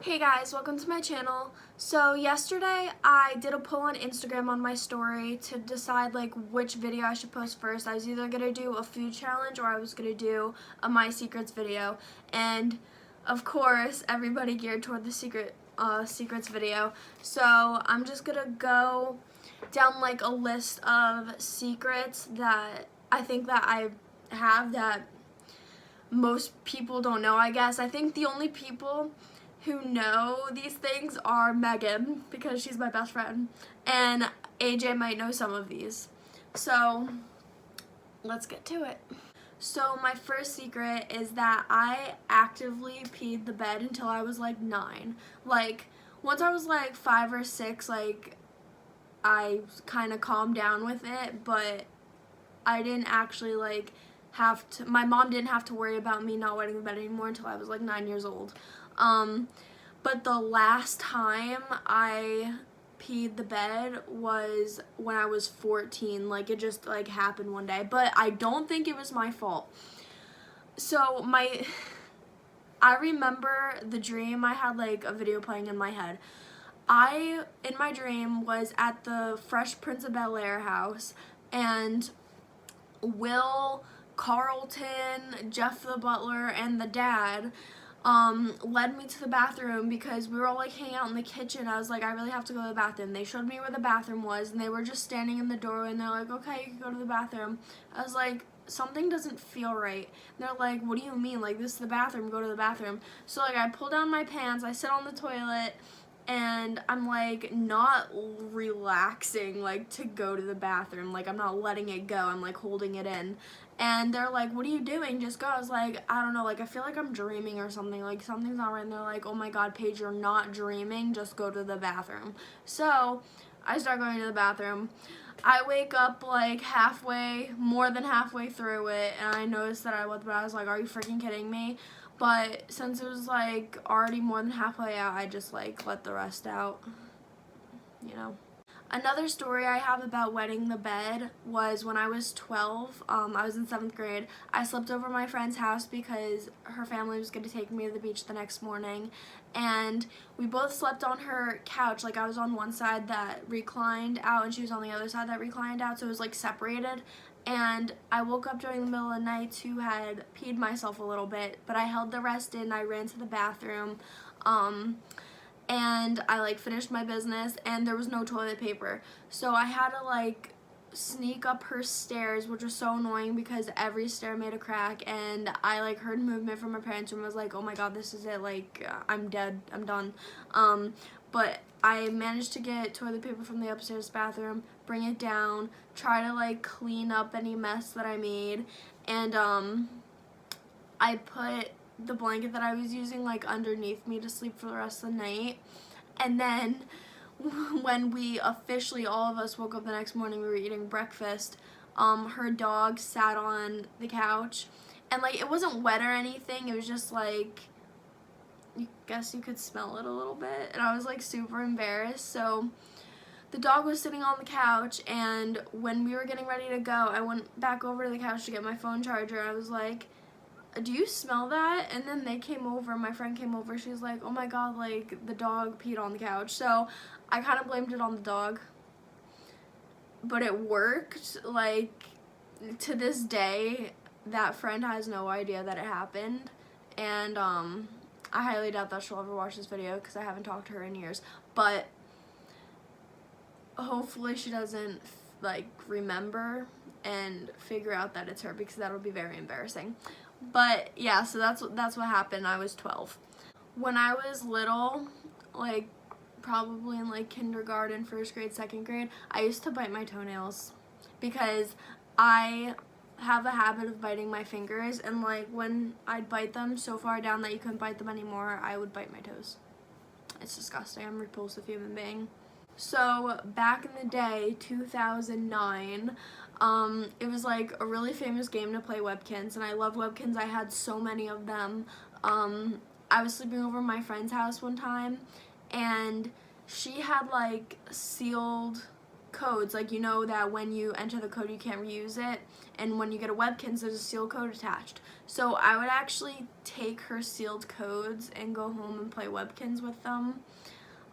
Hey guys, welcome to my channel. So yesterday I did a poll on Instagram on my story to decide which video I should post first. I was either going to do a food challenge or I was going to do a My Secrets video. And of course everybody geared toward the secrets video. So I'm just going to go down a list of secrets that I think that I have that most people don't know, I guess. I think the only people who know these things are Megan, because she's my best friend, and AJ might know some of these. So let's get to it. So my first secret is that I actively peed the bed until I was 9. Once I was 5 or 6, I kind of calmed down with it, but I didn't actually my mom didn't have to worry about me not wetting the bed anymore until I was 9 years old. But the last time I peed the bed was when I was 14. It just happened one day, but I don't think it was my fault. So I remember the dream. I had a video playing in my head. In my dream, was at the Fresh Prince of Bel-Air house, and Will, Carlton, Jeff the butler, and the dad led me to the bathroom because we were all hanging out in the kitchen. I was I really have to go to the bathroom. They showed me where the bathroom was, and they were just standing in the doorway, and they're okay, you can go to the bathroom. I was something doesn't feel right. And they're what do you mean? This is the bathroom, go to the bathroom. So I pull down my pants, I sit on the toilet, and I'm not relaxing to go to the bathroom. I'm not letting it go. I'm holding it in. And they're what are you doing? Just go. I was I don't know, I feel I'm dreaming or something. Something's not right. And they're oh my god, Paige, you're not dreaming. Just go to the bathroom. So I start going to the bathroom. I wake up halfway, more than halfway through it, and I noticed that I wet the bed. I was are you freaking kidding me? But since it was already more than halfway out, I just let the rest out, you know. Another story I have about wetting the bed was when I was 12. I was in 7th grade. I slept over at my friend's house because her family was going to take me to the beach the next morning. And we both slept on her couch. I was on one side that reclined out and she was on the other side that reclined out. So it was separated. And I woke up during the middle of the night to had peed myself a little bit. But I held the rest in. I ran to the bathroom. And I finished my business, and there was no toilet paper, so I had to sneak up her stairs, which was so annoying because every stair made a crack, and I heard movement from my parents' room. I was oh my god, this is it, I'm dead, I'm done. But I managed to get toilet paper from the upstairs bathroom, bring it down, try to clean up any mess that I made, and I put the blanket that I was using underneath me to sleep for the rest of the night. And then when we officially, all of us woke up the next morning, we were eating breakfast, her dog sat on the couch, and it wasn't wet or anything, it was just you guess you could smell it a little bit, and I was super embarrassed. So the dog was sitting on the couch, and when we were getting ready to go, I went back over to the couch to get my phone charger. I was do you smell that? And then they came over, my friend came over, she was oh my god, the dog peed on the couch. So I kind of blamed it on the dog, but it worked. To this day, that friend has no idea that it happened, and I highly doubt that she'll ever watch this video because I haven't talked to her in years, but hopefully she doesn't remember and figure out that it's her, because that'll be very embarrassing. But yeah, so that's what happened. I was 12. When I was little, probably in kindergarten, 1st grade, 2nd grade, I used to bite my toenails because I have a habit of biting my fingers, and when I'd bite them so far down that you couldn't bite them anymore, I would bite my toes. It's disgusting. I'm a repulsive human being. So back in the day, 2009, it was a really famous game to play Webkinz, and I love Webkinz. I had so many of them. I was sleeping over at my friend's house one time, and she had sealed codes. Like, you know that when you enter the code you can't reuse it, and when you get a Webkinz there's a sealed code attached. So I would actually take her sealed codes and go home and play Webkinz with them.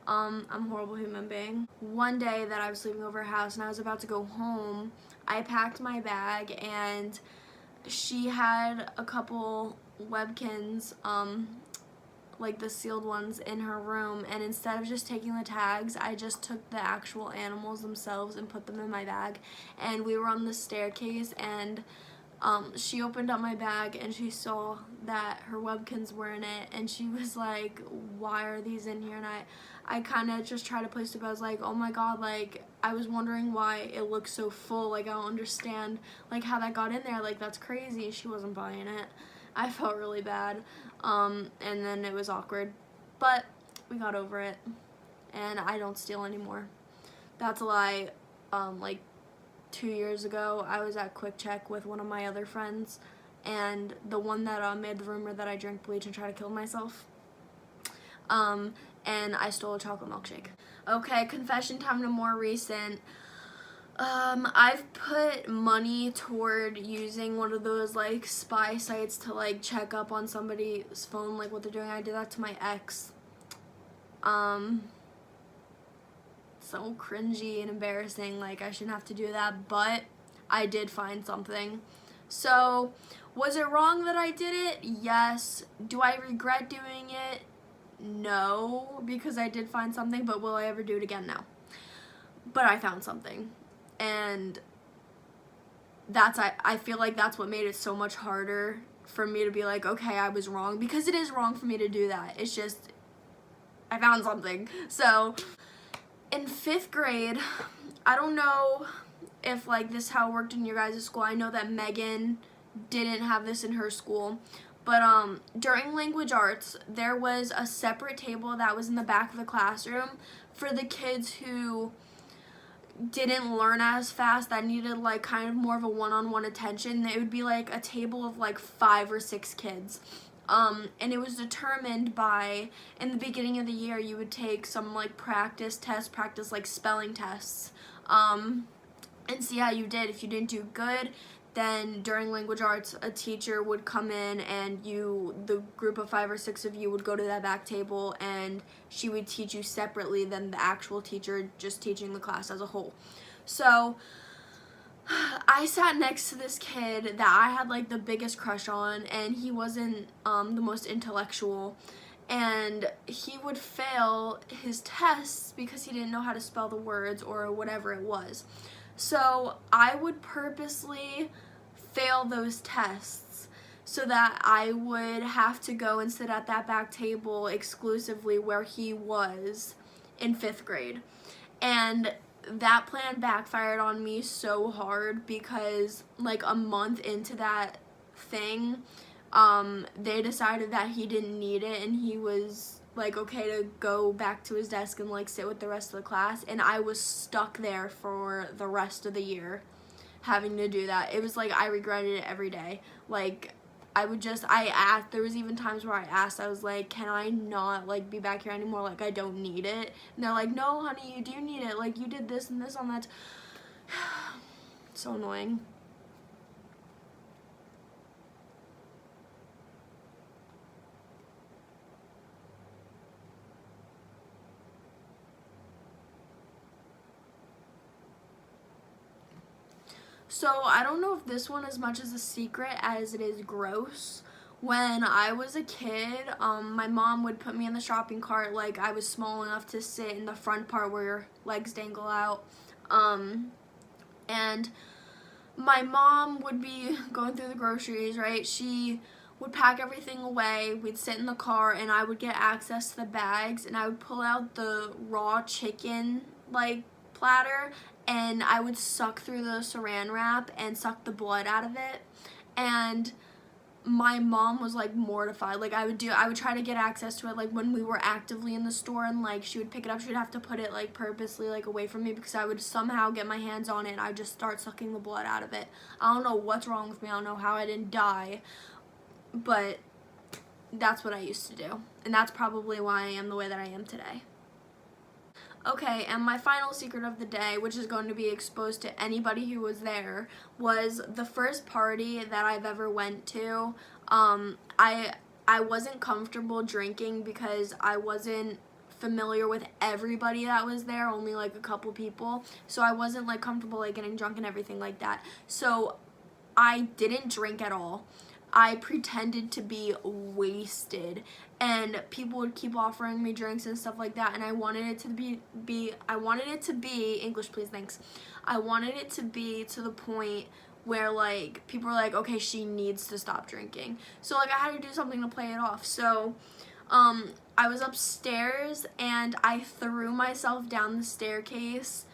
I'm a horrible human being. One day that I was sleeping over her house and I was about to go home, I packed my bag and she had a couple Webkinz, like the sealed ones, in her room, and instead of just taking the tags, I just took the actual animals themselves and put them in my bag. And we were on the staircase and she opened up my bag and she saw that her Webkinz were in it, and she was like, why are these in here? And I kind of just tried to place it, but I was like, oh my god, like, I was wondering why it looks so full. Like, I don't understand, like, how that got in there. Like, that's crazy. She wasn't buying it. I felt really bad, and then it was awkward, but we got over it, and I don't steal anymore. That's a lie. Like 2 years ago, I was at Quick Check with one of my other friends, and the one that made the rumor that I drank bleach and tried to kill myself, and I stole a chocolate milkshake. Okay, confession time to more recent. I've put money toward using one of those, like, spy sites to, like, check up on somebody's phone, like, what they're doing. I did that to my ex. So cringy and embarrassing, like, I shouldn't have to do that, but I did find something. So, was it wrong that I did it? Yes. Do I regret doing it? No, because I did find something, but will I ever do it again? No. But I found something. And I feel like that's what made it so much harder for me to be like, okay, I was wrong, because it is wrong for me to do that. It's just, I found something. So, in 5th grade, I don't know if, like, this is how it worked in your guys' school. I know that Megan didn't have this in her school, but during language arts, there was a separate table that was in the back of the classroom for the kids who didn't learn as fast, that needed, like, kind of more of a one-on-one attention. It would be like a table of like 5 or 6 kids, and it was determined by, in the beginning of the year, you would take some, like, practice like spelling tests, and see how you did. If you didn't do good, then during language arts, a teacher would come in and the group of 5 or 6 of you would go to that back table and she would teach you separately than the actual teacher just teaching the class as a whole. So I sat next to this kid that I had, like, the biggest crush on, and he wasn't the most intellectual, and he would fail his tests because he didn't know how to spell the words or whatever it was. So I would purposely fail those tests so that I would have to go and sit at that back table exclusively where he was in 5th grade. And that plan backfired on me so hard because, like, a month into that thing, they decided that he didn't need it and he was, like, okay to go back to his desk and, like, sit with the rest of the class, and I was stuck there for the rest of the year having to do that. It was like I regretted it every day. Like, I asked, there was even times where I asked, I was like, can I not, like, be back here anymore? Like, I don't need it. And they're like, no, honey, you do need it. Like, you did this and this on that. So annoying. So I don't know if this one is much as a secret as it is gross. When I was a kid, my mom would put me in the shopping cart. Like, I was small enough to sit in the front part where your legs dangle out. And my mom would be going through the groceries, right? She would pack everything away. We'd sit in the car, and I would get access to the bags, and I would pull out the raw chicken, like, platter, and I would suck through the saran wrap and suck the blood out of it. And my mom was, like, mortified. Like, I would try to get access to it, like, when we were actively in the store, and, like, she would pick it up. She would have to put it, like, purposely, like, away from me because I would somehow get my hands on it and I'd just start sucking the blood out of it. I don't know what's wrong with me. I don't know how I didn't die, but that's what I used to do, and that's probably why I am the way that I am today. Okay, and my final secret of the day, which is going to be exposed to anybody who was there, was the first party that I've ever went to. I wasn't comfortable drinking because I wasn't familiar with everybody that was there, only like a couple people. So I wasn't like comfortable like getting drunk and everything like that. So I didn't drink at all. I pretended to be wasted, and people would keep offering me drinks and stuff like that, and I wanted it to be English, please, thanks. I wanted it to be to the point where like people were like, okay, she needs to stop drinking. So like I had to do something to play it off. So I was upstairs and I threw myself down the staircase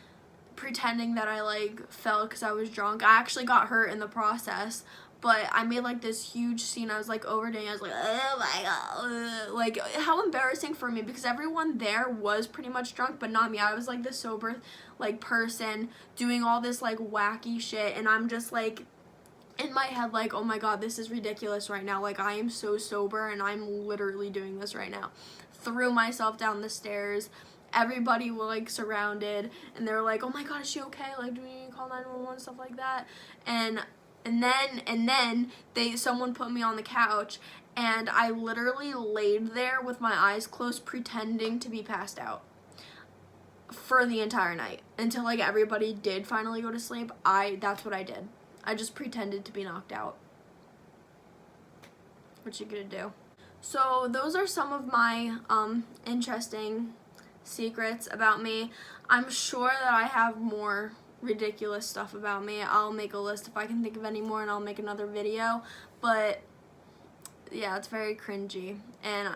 pretending that I like fell because I was drunk. I actually got hurt in the process, but I made like this huge scene. I was like overdoing it. I was like, oh my god, like how embarrassing for me, because everyone there was pretty much drunk but not me. I was like the sober like person doing all this like wacky shit, and I'm just like in my head like, oh my god, this is ridiculous right now. Like I am so sober and I'm literally doing this right now. Threw myself down the stairs. Everybody was like surrounded and they were like, oh my god, is she okay? Like, do we need to call 911, stuff like that. And then someone put me on the couch, and I literally laid there with my eyes closed pretending to be passed out for the entire night until like everybody did finally go to sleep. That's what I did. I just pretended to be knocked out. What you gonna do? So those are some of my interesting secrets about me. I'm sure that I have more ridiculous stuff about me. I'll make a list if I can think of any more, and I'll make another video. But yeah, it's very cringy and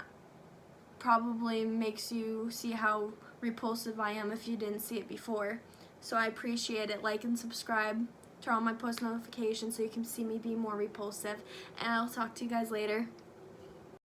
probably makes you see how repulsive I am if you didn't see it before. So I appreciate it. Like and subscribe. Turn on my post notifications so you can see me be more repulsive. And I'll talk to you guys later.